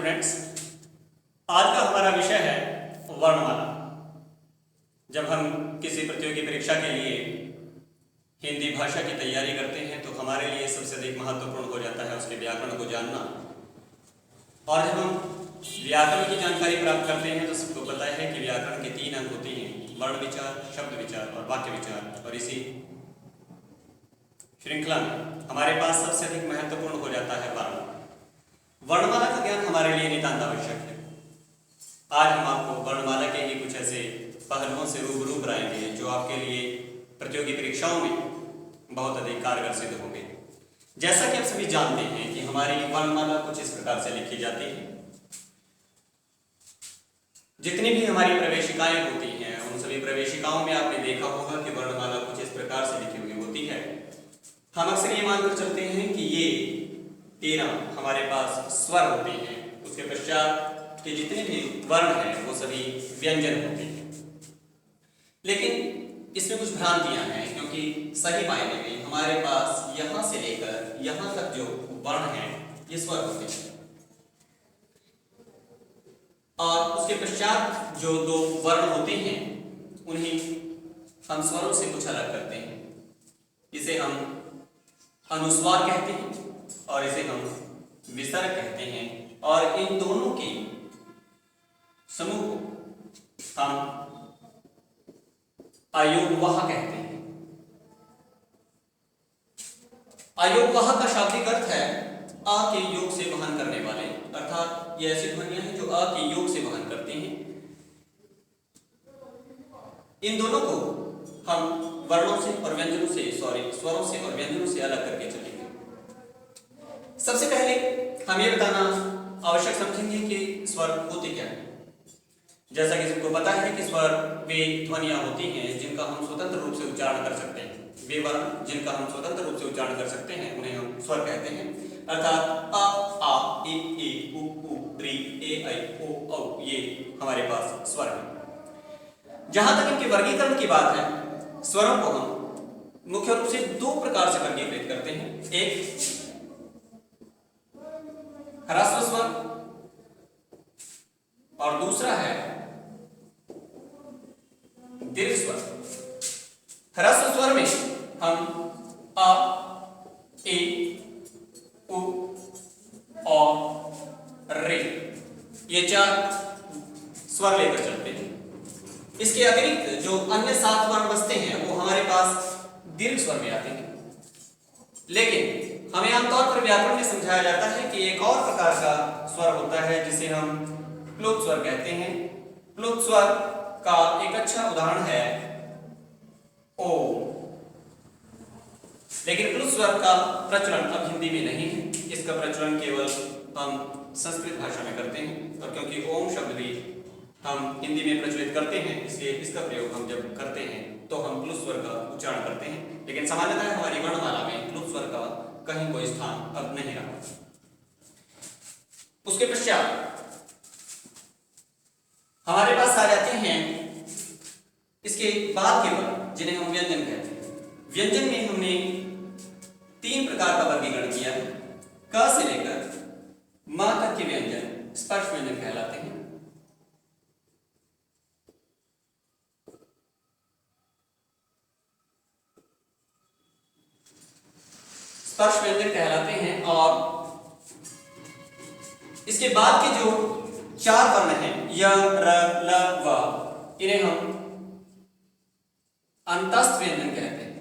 Students, आज का हमारा विषय है वर्णमाला। जब हम किसी प्रतियोगी परीक्षा के लिए हिंदी भाषा की तैयारी करते हैं तो हमारे लिए सबसे अधिक महत्वपूर्ण हो जाता है उसके व्याकरण को जानना। और जब हम व्याकरण की जानकारी प्राप्त करते हैं तो सबको पता है कि व्याकरण के 3 अंग होते हैं: वर्ण विचार, शब्द विचार और वाक्य विचार। और इसी श्रृंखला में हमारे पास सबसे अधिक महत्वपूर्ण हो जाता है वर्ण। वर्णमाला का ज्ञान हमारे लिए नितांत आवश्यक है। आज हम आपको वर्णमाला के ही कुछ ऐसे पहलुओं से रूबरू कराएंगे जो आपके लिए प्रतियोगी परीक्षाओं में बहुत अधिक कारगर सिद्ध होंगे। जैसा कि आप सभी जानते हैं कि हमारी वर्णमाला कुछ इस प्रकार से लिखी जाती है। जितनी भी हमारी प्रवेशिकाएं होती हैं उन सभी प्रवेशिकाओं में आपने देखा होगा कि वर्णमाला कुछ इस प्रकार से लिखी हुई होती है। हम अक्सर ये मानकर चलते हैं कि ये 13 हमारे पास स्वर होते हैं, उसके पश्चात के जितने भी वर्ण हैं वो सभी व्यंजन होते हैं। लेकिन इसमें कुछ भ्रांतियां हैं, क्योंकि सही मायने में हमारे पास यहां से लेकर यहां तक जो वर्ण हैं ये स्वर होते हैं, और उसके पश्चात जो 2 वर्ण होते हैं उन्हें हम स्वरों से कुछ अलग करते हैं। इसे हम अनुस्वार कहते हैं और इसे हम विसर्ग कहते हैं। और इन दोनों के समूह को हम अयोगवाह कहते हैं। अयोगवाह का शाब्दिक अर्थ है आ के योग से वहन करने वाले, अर्थात ये ऐसी ध्वनियां हैं जो आ के योग से वहन करती हैं। इन दोनों को हम वर्णों से और व्यंजनों से स्वरों से और व्यंजनों से अलग करके चलेंगे। सबसे पहले हम ये बताना आवश्यक समझेंगे कि स्वर होते क्या हैं। जैसा कि सबको पता है कि स्वर वे ध्वनियां होती हैं जिनका हम स्वतंत्र रूप से उच्चारण कर सकते हैं। वे वर्ण जिनका हम स्वतंत्र रूप से उच्चारण कर सकते हैं उन्हें हम स्वर कहते हैं। अर्थात अ, आ, ए, उ, ऋ, ए, ऐ, ओ, औ ये हमारे पास स्वर हैं। जहां तक इनके वर्गीकरण की बात है, स्वरों को हम मुख्य रूप से 2 प्रकार से वर्गीकृत करते हैं। एक ह्रस्व स्वर और दूसरा है दीर्घ स्वर। ह्रस्व स्वर में हम अ, ए, उ, औ, ऋ ये 4 स्वर लेकर चलते हैं। इसके अतिरिक्त जो अन्य 7 वर्ण बचते हैं वो हमारे पास दीर्घ स्वर में आते हैं। लेकिन हमें आमतौर पर व्याकरण में समझाया जाता है कि एक और प्रकार का स्वर होता है जिसे हम प्लुत स्वर कहते हैं। प्लुत स्वर का एक अच्छा उदाहरण है ओ। लेकिन प्लुत स्वर का प्रचलन अब हिंदी में नहीं है। इसका प्रचलन केवल हम संस्कृत भाषा में करते हैं, और क्योंकि ओम शब्द भी हम हिंदी में प्रचलित करते हैं इसलिए इसका प्रयोग हम जब करते हैं तो हम प्लुत स्वर का उच्चारण करते हैं। लेकिन सामान्यतः हमारी वर्णमाला में प्लुत स्वर का कहीं कोई स्थान अब नहीं रहा। उसके पश्चात हमारे पास आ जाते हैं इसके बाद के वर्ण जिन्हें हम व्यंजन कहते हैं। व्यंजन में हमने 3 प्रकार का वर्गीकरण किया है। क से लेकर म तक के व्यंजन स्पर्श व्यंजन कहलाते हैं। स्पर्श व्यंजन कहलाते हैं। और इसके बाद के जो 4 वर्ण हैं य, र, ल, व, इन्हें हम अंतस्थ व्यंजन कहते हैं।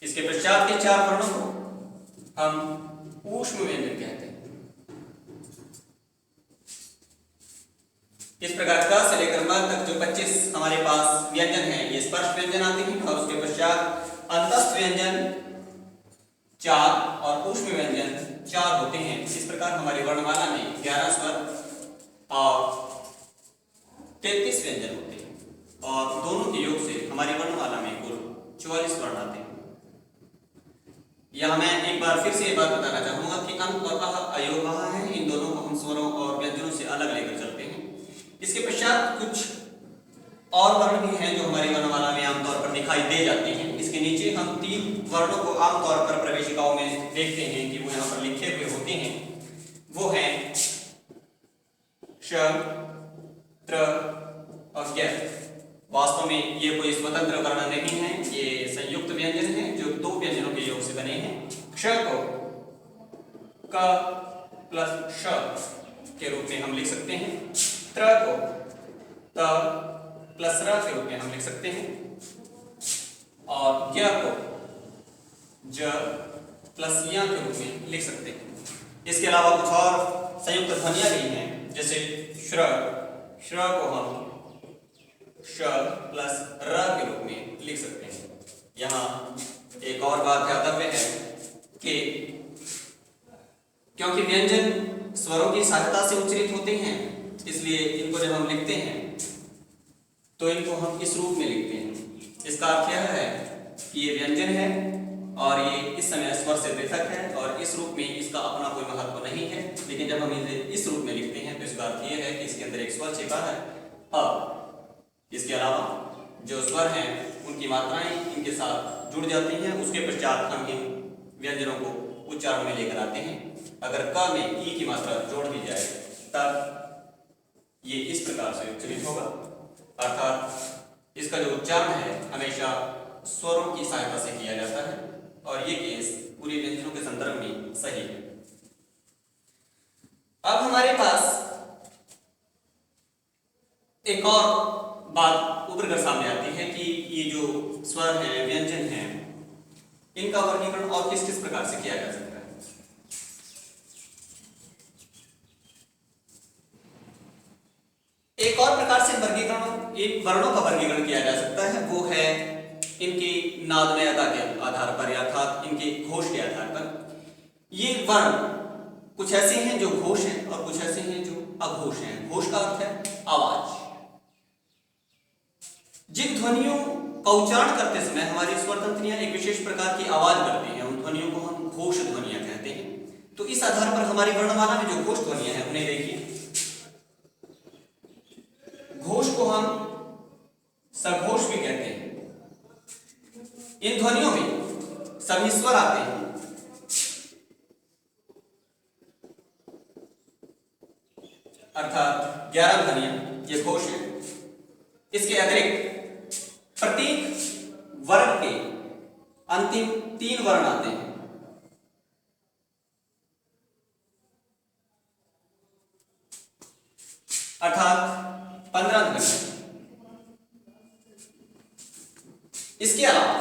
इसके पश्चात के 4 वर्णों को हम ऊष्म व्यंजन कहते हैं। इस प्रकार क से लेकर म तक जो 25 हमारे पास व्यंजन हैं ये स्पर्श व्यंजन आते हैं, और उसके पश्चात अंतस्थ व्यंजन 4 और ऊष्म व्यंजन 4 होते हैं। इस प्रकार हमारी वर्णमाला में 11 स्वर और 33 व्यंजन होते हैं, और दोनों के योग से हमारी वर्णमाला में कुल 44 वर्ण आते हैं। यहां मैं एक बार फिर से ये बात बताना चाहूंगा कि अंत और अह अयोगवाह है। इन दोनों को हम स्वरों और व्यंजनों से अलग लेकर चलते हैं। इसके पश्चात कुछ और वर्ण भी हैं जो हमारी वर्णमाला में आमतौर पर दिखाई दे जाते हैं। इसके नीचे हम 3 वर्णों को आमतौर पर प्रवेशिकाओं में देखते हैं कि वो यहाँ पर लिखे हुए होते हैं। वो हैं श, त्र और ज्ञ। वास्तव में ये कोई स्वतंत्र वर्ण नहीं है, ये संयुक्त व्यंजन है जो दो व्यंजनों के योग से बने हैं। क्ष को क प्लस श के रूप में हम लिख सकते हैं, त्र को त प्लस र के रूप में हम लिख सकते हैं और ज्ञ को ज प्लस य के रूप में लिख सकते हैं। इसके अलावा कुछ और संयुक्त ध्वनियां भी हैं, जैसे श्र, श्र को हम श प्लस र के रूप में लिख सकते हैं। यहाँ एक और बात ध्यातव्य है कि क्योंकि व्यंजन स्वरों की सहायता से उच्चारित होते हैं, इसलिए इनको जब हम लिखते हैं तो इनको हम इस रूप में लिखते हैं। इसका अर्थ यह है कि ये व्यंजन है और ये इस समय स्वर से पृथक है और इस रूप में इसका अपना कोई महत्व नहीं है, लेकिन जब हम इसे इस रूप में लिखते हैं तो इसका अर्थ यह है कि इसके अंदर एक स्वर छिपा है अ। इसके अलावा जो स्वर हैं उनकी मात्राएं इनके साथ जुड़ जाती हैं, उसके पश्चात हम इन व्यंजनों को उच्चारण में लेकर आते हैं। अगर क में ई की मात्रा जोड़ दी जाए तब ये इस प्रकार से उच्चारित होगा, अर्थात इसका जो उच्चारण है हमेशा स्वरों की सहायता से किया जाता है और ये केस पूरे व्यंजनों के संदर्भ में सही है। अब हमारे पास एक और बात उभर कर सामने आती है कि ये जो स्वर हैं, व्यंजन हैं, इनका वर्गीकरण और किस किस प्रकार से किया जा सकता है। एक और प्रकार से वर्गीकरण, इन वर्णों का वर्गीकरण किया जा सकता है, वो है इनकी नादमयता के आधार पर, अर्थात इनके घोष के आधार पर। ये वर्ण कुछ ऐसे हैं जो घोष हैं और कुछ ऐसे हैं जो अघोष हैं। घोष का अर्थ है आवाज। जिन ध्वनियों का उच्चारण करते समय हमारी स्वर तंत्रियां एक विशेष प्रकार की आवाज करती हैं, उन ध्वनियों को हम घोष ध्वनियां कहते हैं। तो इस आधार पर हमारी वर्णमाला में जो घोष ध्वनियां हैं उन्हें देखिए। घोष को हम सघोष भी कहते हैं। इन ध्वनियों में सभी स्वर आते हैं, अर्थात 11 ध्वनियां ये घोष है। इसके अतिरिक्त प्रत्येक वर्ग के अंतिम 3 वर्ण आते हैं, अर्थात 15 ध्वनियां। इसके अलावा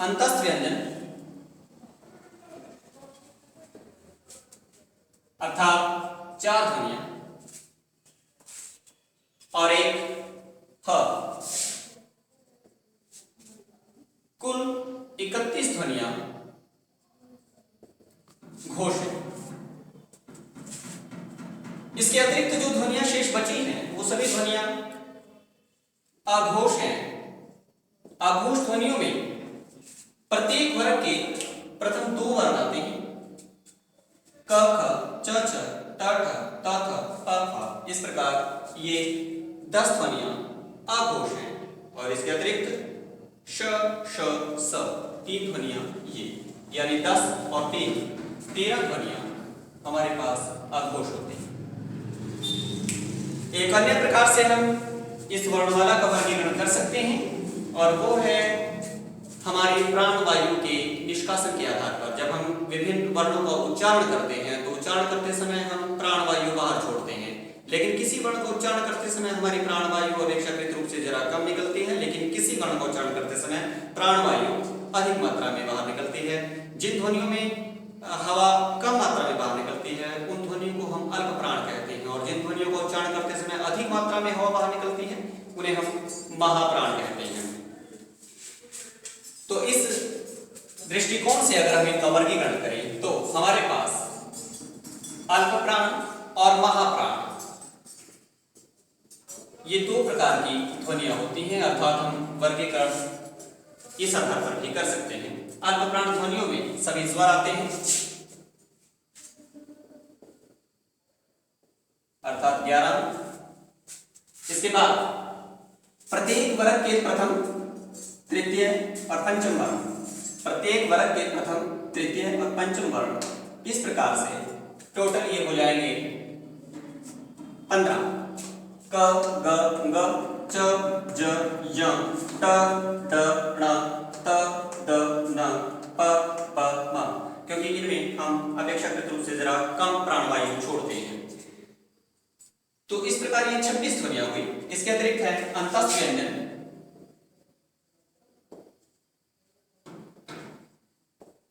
अंतस्थ व्यंजन अर्थात 4 ध्वनियां और एक ह, कुल 31 ध्वनियां घोष है। इसके अतिरिक्त जो ध्वनियां शेष बची हैं वो सभी ध्वनियां अघोष हैं। अघोष ध्वनियों में प्रत्येक वर्ग के प्रथम 2 वर्ण आते हैं, क ख च छ ट ठ त थ प फ। इस प्रकार ये 10 ध्वनियां अघोष हैं और इसके अतिरिक्त श श स 3 ध्वनियां ये, यानी 10 और 3 13 ध्वनियां हमारे पास अघोष होते हैं। एक अन्य प्रकार से हम इस वर्णमाला का वर्गीकरण कर सकते हैं और वो है हमारी प्राणवायु के निष्कासन के आधार पर। जब हम विभिन्न वर्णों का उच्चारण करते हैं तो उच्चारण करते समय हम प्राणवायु बाहर छोड़ते हैं, लेकिन किसी वर्ण को उच्चारण करते समय हमारी प्राणवायु अपेक्षाकृत रूप से जरा कम निकलती है, लेकिन किसी वर्ण का उच्चारण करते समय प्राणवायु अधिक मात्रा में बाहर निकलती है। जिन ध्वनियों में हवा कम मात्रा में बाहर निकलती है उन ध्वनियों को हम अल्प प्राण कहते हैं और जिन ध्वनियों का उच्चारण करते समय अधिक मात्रा में हवा बाहर निकलती है उन्हें हम महाप्राण कहते हैं। तो इस दृष्टिकोण से अगर हम इनका वर्गीकरण करें तो हमारे पास अल्प प्राण और महाप्राण ये 2 प्रकार की ध्वनियां होती हैं, अर्थात हम वर्गीकरण इस आधार पर भी कर सकते हैं। अल्प प्राण ध्वनियों में सभी स्वर आते हैं, अर्थात 11। इसके बाद प्रत्येक वर्ग के प्रथम, तृतीय और पंचम वर्ण, प्रत्येक वर्ग के प्रथम, तृतीय और पंचम वर्ण, इस प्रकार से टोटल ये हो जाएंगे 15 क ग ग च ज य ट ड ण त द न प प म, क्योंकि इनमें हम अपेक्षाकृत रूप से जरा कम प्राणवायु छोड़ते हैं। तो इस प्रकार ये 26 ध्वनियां हुई। इसके अतिरिक्त है अंतस्थ व्यंजन।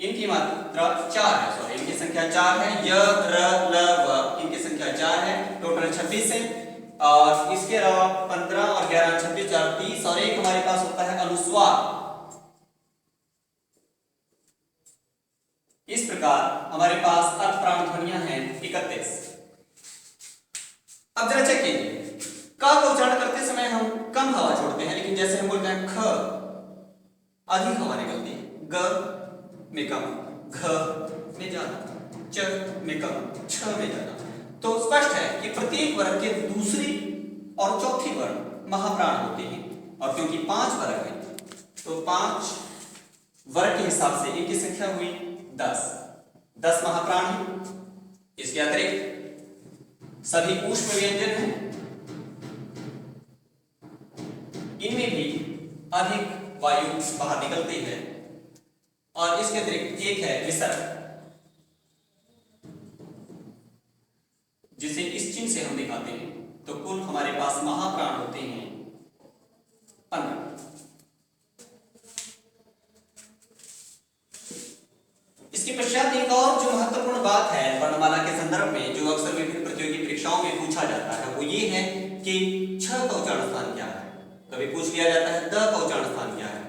इनकी मात्रा 4 है, सॉरी इनकी संख्या 4 है। य र ल व इनकी संख्या 4 है, टोटल 26 है। और इसके अलावा 15 और 11 26 4 30 और एक हमारे पास होता है अनुस्वार। इस प्रकार हमारे पास अर्थप्राण ध्वनियां हैं 31। अब जरा चेक कीजिए, का का उच्चारण करते समय हम कम हवा छोड़ते हैं, लेकिन जैसे हम बोलते हैं ख अधिक हवा निकलती है, ग में कम, घ में ज्यादा, च में कम, छ में ज्यादा। तो स्पष्ट है कि प्रत्येक वर्ग के दूसरी और चौथी वर्ण महाप्राण होते हैं। और क्योंकि 5 वर्ग हैं तो 5 वर्ग के हिसाब से इनकी संख्या हुई 10 महाप्राण हैं। इसके अतिरिक्त सभी ऊष्म व्यंजन हैं, इनमें भी अधिक वायु बाहर निकलती है। और इसके अतिरिक्त एक है विसर्ग, जिसे इस चिन्ह से हम दिखाते हैं। तो कुल हमारे पास महाप्राण होते हैं 15। इसके पश्चात एक और जो महत्वपूर्ण बात है वर्णमाला के संदर्भ में, जो अक्सर विभिन्न प्रतियोगी परीक्षाओं में पूछा जाता है, वो ये है कि छ का उच्चारण स्थान क्या है। कभी पूछ लिया जाता है द का उच्चारण स्थान क्या है,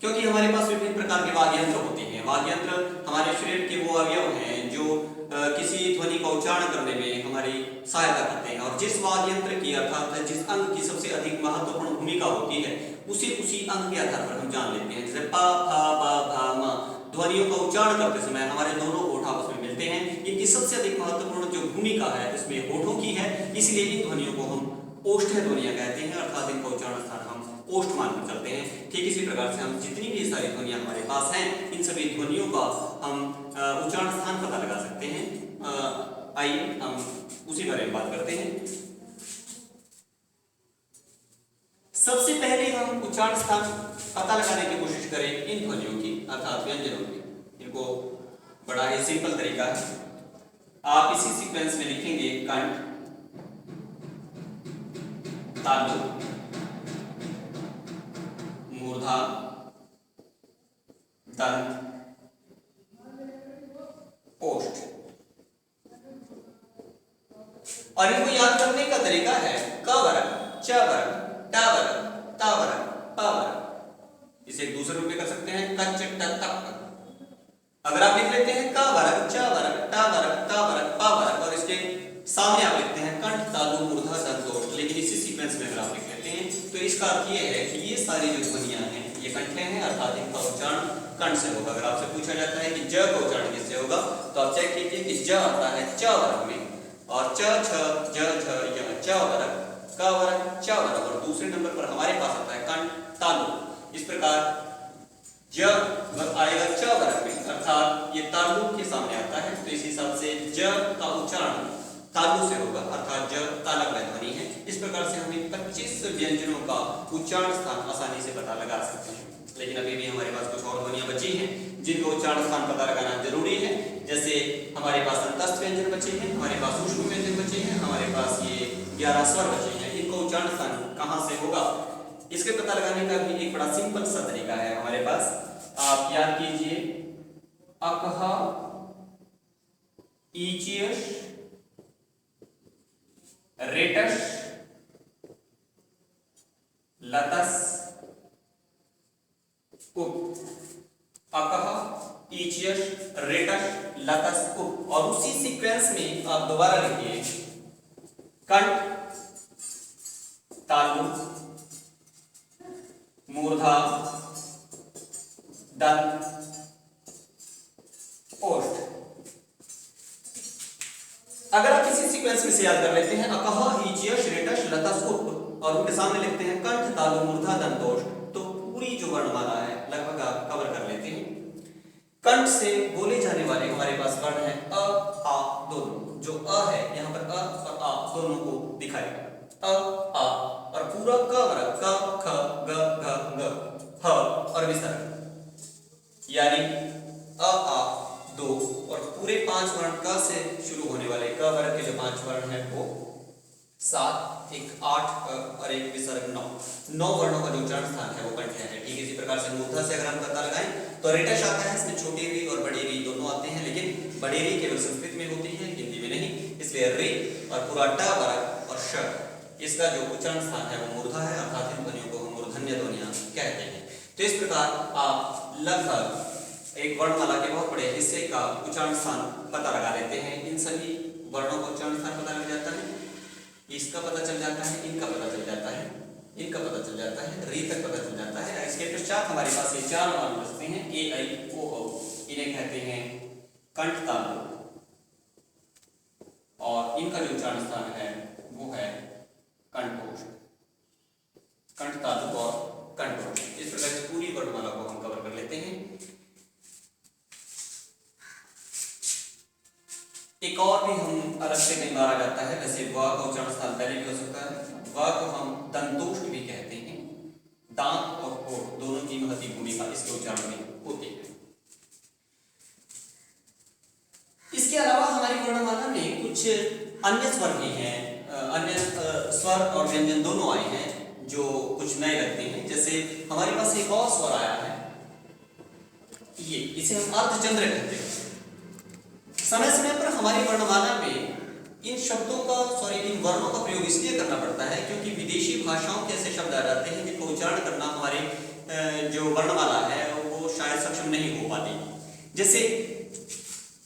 क्योंकि हमारे पास विभिन्न प्रकार के वाद्य यंत्र होते हैं। वाद्य यंत्र हमारे शरीर के वो अवयव हैं जो किसी ध्वनि का उच्चारण करने में हमारी सहायता करते हैं। और जिस वाद्य यंत्र की अर्थात जिस अंग की सबसे अधिक महत्वपूर्ण भूमिका होती है, उसी अंग के आधार पर हम जान लेते हैं। जैसे प फ ब भ म ध्वनियों का उच्चारण करते समय हमारे दोनों होठ आपस में मिलते हैं। इनकी सबसे अधिक महत्वपूर्ण जो भूमिका है इसमें होठों की है, इसलिए इन ध्वनियों को हम ओष्ठ्य ध्वनियां कहते हैं, अर्थात इनका उच्चारण स्थान हम ओष्ठ मानकर चलते हैं। ठीक इसी प्रकार से हम जितनी भी सारी ध्वनियां हमारे पास हैं, इन सभी ध्वनियों का हम उच्चारण स्थान पता लगा सकते हैं। आइए हम उसी बारे में बात करते हैं। सबसे पहले हम उच्चारण स्थान पता लगाने की कोशिश करें इन ध्वनियों की, अर्थात व्यंजनों की। इनको बड़ा ही सिंपल तरीका है। आप इसी सीक्वेंस में लिखेंगे कंठ, तालु, मूर्धा, दंत, ओष्ठ। और इनको याद करने का तरीका है क वर्ग, च वर्ग, ट वर्ग, त वर्ग, प वर्ग। इसे एक दूसरे रूप में कर सकते हैं कच ट तक। अगर आप लिख लेते हैं क वर्ग, च वर्ग, ट वर्ग, त वर्ग, प वर्ग और इसके सामने आप लिखते हैं कंठ, तालु, मूर्धा, दंत, ओष्ठ, लेकिन इसी सीक्वेंस में अगर आप लिख लेते हैं तो इसका अर्थ ये है कि ये सारी जो ध्वनियां हैं ये कंठे हैं, अर्थात इनका उच्चारण कंठ से होगा। अगर आपसे पूछा जाता है कि ज का उच्चारण किससे होगा, तो आप चेक कीजिए कि ज आता है च वर्ग में, और च छ ज झ य च वर्ग, क वर्ग, च वर्ग, और दूसरे नंबर पर हमारे पास आता है कंठ, तालु। इस प्रकार ज आएगा च वर्ग में, अर्थात ये तालु के सामने आता है, तो इस हिसाब से ज का उच्चारण तालु से होगा, अर्थात ज तालक ध्वनि है। इस प्रकार से हम 25 व्यंजनों का उच्चारण स्थान आसानी से पता लगा सकते हैं। लेकिन अभी भी हमारे पास कुछ और ध्वनियां बची हैं जिनका उच्चारण स्थान पता लगाना जरूरी है। जैसे हमारे पास अंतस्थ व्यंजन बचे हैं, हमारे पास ऊष्म व्यंजन बचे हैं, हमारे पास ये 11 स्वर बचे हैं। इनका उच्चारण स्थान कहां से होगा, इसके पता लगाने का भी एक बड़ा सिंपल सा तरीका है हमारे पास। आप याद कीजिए अकह, ईचियश, रेटस, लतस, उप। अकह, ईचियश, रेटस, लतस, उप। और उसी सीक्वेंस में आप दोबारा लिखिए कंठ, तालु, मूर्धा, दंत, ओष्ठ। अगर आप इसी सीक्वेंस में से याद कर लेते हैं अकह, ईचियश, रेटस, लतस, उप और उनके सामने लिखते हैं कंठ, तालु, मूर्धा, दंत, ओष्ठ, तो पूरी जो वर्णमाला है लगभग आप कवर कर लेते हैं। कंठ से बोले जाने वाले हमारे पास वर्ण है अ, आ दोनों। जो अ है यहाँ पर अ और आ दोनों को आ और पूरा क वर्ग क ख ग घ ग ह और विसर्ग यानी आ दो और पूरे 5 वर्ण क से शुरू होने वाले क वर्ग के जो 5 वर्ण हैं वो 7, एक 8 और एक विसर्ग 9 वर्णों का जो उच्चारण स्थान है वो कंठ है। ठीक इसी प्रकार से मूर्धा से अगर हम पता लगाएं तो रेटश आता है, इसमें छोटी री और बड़ी री दोनों आते हैं, लेकिन बड़ी री केवल संस्कृत में होती है, हिंदी में नहीं, इसलिए री और पूरा ट वर्ग और श इसका जो उच्चारण स्थान है वो मूर्धा है, अर्थात इन ध्वनियों को हम मूर्धन्य ध्वनियां कहते हैं। तो इस प्रकार आप लगभग एक वर्णमाला के बहुत बड़े हिस्से का उच्चारण स्थान पता लगा लेते हैं। इन सभी वर्णों का उच्चारण स्थान पता लग जाता है, इसका पता चल जाता है, इनका पता चल जाता है, इनका पता चल जाता है, री तक पता चल जाता है। इसके पश्चात हमारे पास ये 4 वर्ण बचते हैं, ए ऐ ओ औ, इन्हें कहते हैं कंठ तालु और इनका जो उच्चारण स्थान है वो है कंठोष्ठ, कंठ तालु और कंठोष्ठ। इस प्रकार से पूरी वर्णमाला को हम कवर कर लेते हैं। एक और भी हम अलग से कई बार आ जाता है, वैसे व का उच्चारण स्थान पहले भी हो सकता है, व को हम दंतोष्ठ भी कहते हैं। दांत और होठ दोनों की महती भूमिका इसके उच्चारण में होती है। इसके अलावा हमारी वर्णमाला में कुछ अन्य स्वर भी हैं, अन्य स्वर और व्यंजन दोनों आए हैं जो कुछ नए लगते हैं। जैसे हमारे पास एक और स्वर आया है, ये इसे हम अर्धचंद्र कहते हैं। समय समय पर हमारी वर्णमाला में इन शब्दों का इन वर्णों का प्रयोग इसलिए करना पड़ता है क्योंकि विदेशी भाषाओं के ऐसे शब्द आ जाते हैं जिनको उच्चारण करना हमारे जो वर्णमाला है वो शायद सक्षम नहीं हो पाती। जैसे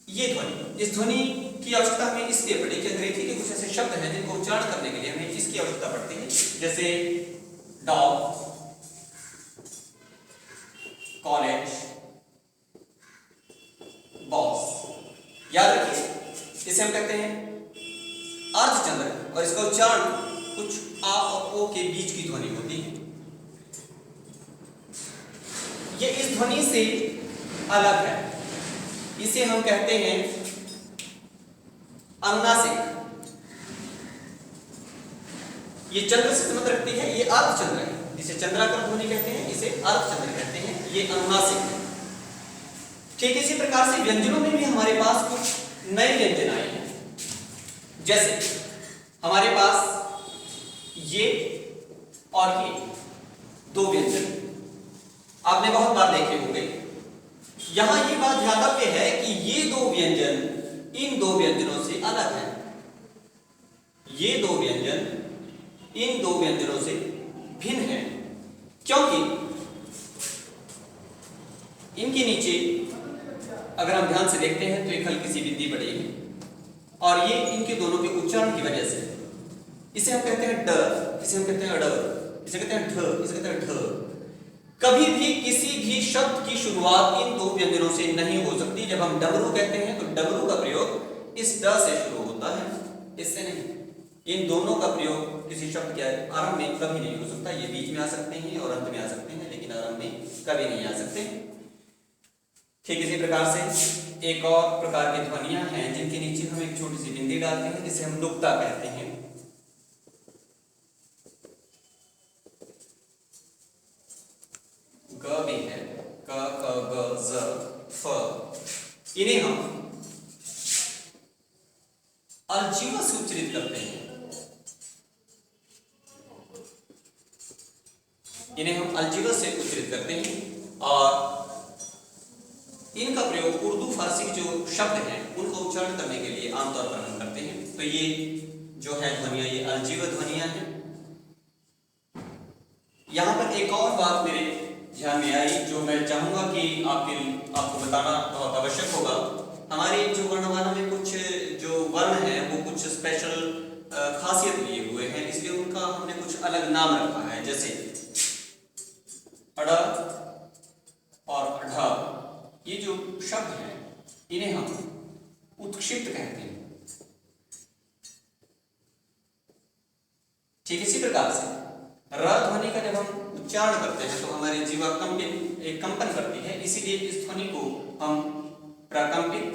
ये ध्वनि, इस ध्वनि की आवश्यकता हमें इसलिए पड़ी कि अंग्रेजी के कुछ ऐसे शब्द हैं जिनको उच्चारण करने के लिए हमें इसकी आवश्यकता पड़ती है, जैसे डॉग, कॉलेज, बॉस। याद रखिए इसे हम कहते हैं अर्धचंद्र और इसका उच्चारण कुछ आ और ओ के बीच की ध्वनि होती है। ये इस ध्वनि से अलग है, इसे हम कहते हैं अनुनासिक। ये चंद्र से संबंध रखती है, ये अर्धचंद्र है, इसे चंद्राकार ध्वनि कहते हैं, इसे अर्धचंद्र कहते हैं, ये अनुनासिक है। ठीक इसी प्रकार से व्यंजनों में भी हमारे पास कुछ नए व्यंजन आए हैं। जैसे हमारे पास ये और ये दो व्यंजन आपने बहुत बार देखे होंगे। यहां ये बात ध्यातव्य है कि ये दो व्यंजन इन दो व्यंजनों से अलग हैं। ये दो व्यंजन इन दो व्यंजनों से भिन्न हैं क्योंकि इनके नीचे अगर हम ध्यान से देखते हैं तो एक हल्की सी बिंदी पड़ी है और ये इनके दोनों के उच्चारण की वजह से इसे हम कहते हैं ड, इसे हम कहते हैं अड, इसे कहते हैं ढ, इसे कहते हैं ढ। कभी भी किसी भी शब्द की शुरुआत इन दो व्यंजनों से नहीं हो सकती। जब हम डमरू कहते हैं तो डमरू का प्रयोग इस ड से शुरू होता है, इससे नहीं। इन दोनों का प्रयोग किसी शब्द के आरंभ में कभी नहीं हो सकता। ये बीच में आ सकते हैं और अंत में आ सकते हैं, लेकिन आरंभ में कभी नहीं आ सकते। ठीक इसी प्रकार से एक और प्रकार की ध्वनियां हैं जिनके नीचे हम एक छोटी सी बिंदी डालते हैं, जिसे हम नुक्ता कहते हैं। ग भी है, क ख ग ज फ, इन्हें हम अलजीवा से उच्चारित करते हैं। इन्हें हम अलजीवा से उच्चारित करते हैं और इनका प्रयोग उर्दू फारसी के जो शब्द हैं उनको उच्चारण करने के लिए आमतौर पर हम करते हैं। तो ये जो है ध्वनियां, ये अलजीवा ध्वनियां हैं। यहां पर एक और बात मेरे ध्यान में आई जो मैं चाहूंगा कि आपको बताना बहुत आवश्यक होगा। हमारी जो वर्णमाला में कुछ जो वर्ण हैं वो कुछ स्पेशल खासियत लिए हुए हैं, इसलिए उनका हमने कुछ अलग नाम रखा है। जैसे अड़ और ढ, ये जो शब्द हैं इन्हें हम उत्क्षिप्त कहते हैं। ठीक इसी प्रकार से र ध्वनि का जब हम उच्चारण करते हैं तो हमारी जीवा कंपन करती है, इसीलिए इस ध्वनि को हम प्रकंपित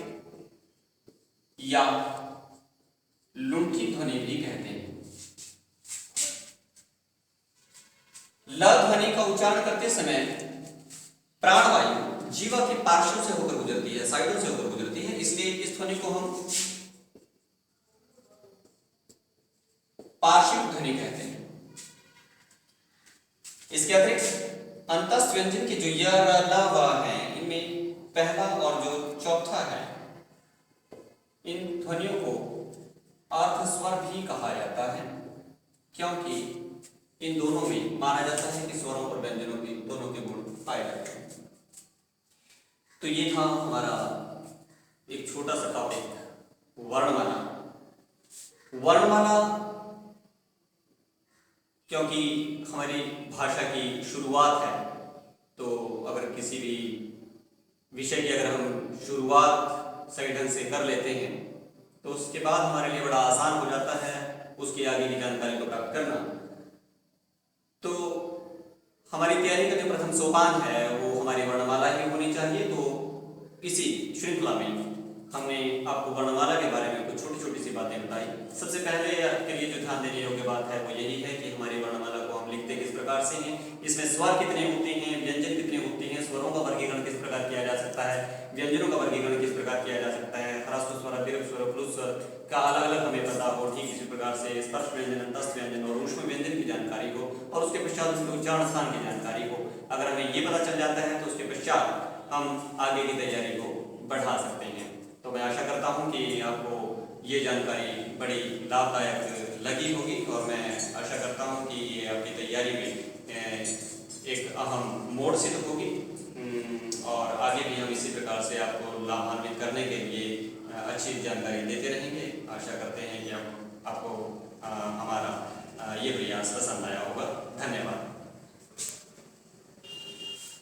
या लुंठी ध्वनि भी कहते हैं। ल ध्वनि का उच्चारण करते समय प्राणवायु जीवा के पार्श्व से होकर गुजरती है, साइडों से होकर गुजरती है, इसलिए इस ध्वनि को हम पार्श्विक ध्वनि कहते हैं। इसके अतिरिक्त अंतस्थ व्यंजन के जो य र ल व हैं, इनमें पहला और जो चौथा है, इन ध्वनियों को अर्ध स्वर भी कहा जाता है, क्योंकि इन दोनों में माना जाता है कि स्वरों और व्यंजनों के दोनों के गुण पाए जाते हैं। तो ये था हमारा एक छोटा सा टॉपिक वर्णमाला। वर्णमाला क्योंकि हमारी भाषा की शुरुआत है, तो अगर किसी भी विषय की अगर हम शुरुआत सही ढंग से कर लेते हैं तो उसके बाद हमारे लिए बड़ा आसान हो जाता है उसकी आगे की जानकारी को प्राप्त करना। तो हमारी तैयारी का जो प्रथम सोपान है वो हमारी वर्णमाला ही होनी चाहिए। तो इसी श्रृंखला में हमने आपको वर्णमाला के बारे में कुछ छोटी छोटी सी बातें बताई। सबसे पहले आपके लिए जो ध्यान देने योग्य बात है वो यही है कि हमारी वर्णमाला को हम लिखते किस प्रकार से हैं, इसमें स्वर कितने होते हैं, व्यंजन कितने होते हैं, स्वरों का वर्गीकरण किस प्रकार किया जा सकता है, व्यंजनों का वर्गीकरण किस प्रकार किया जा सकता है, ह्रस्व स्वर, दीर्घ स्वर, प्लुत स्वर का अलग अलग हमें पता हो। ठीक इसी प्रकार से स्पर्श व्यंजन, अंतस्थ व्यंजन और ऊष्म व्यंजन की जानकारी हो और उसके पश्चात उसके उच्चारण स्थान की जानकारी हो। अगर हमें ये पता चल जाता है तो उसके पश्चात हम आगे की तैयारी को बढ़ा सकते हैं। तो मैं आशा करता हूँ कि आपको ये जानकारी बड़ी लाभदायक लगी होगी और मैं आशा करता हूँ कि ये आपकी तैयारी में एक अहम मोड़ सिद्ध होगी और आगे भी हम इसी प्रकार से आपको लाभान्वित करने के लिए अच्छी जानकारी देते रहेंगे। आशा करते हैं कि आपको हमारा ये प्रयास पसंद आया होगा। धन्यवाद।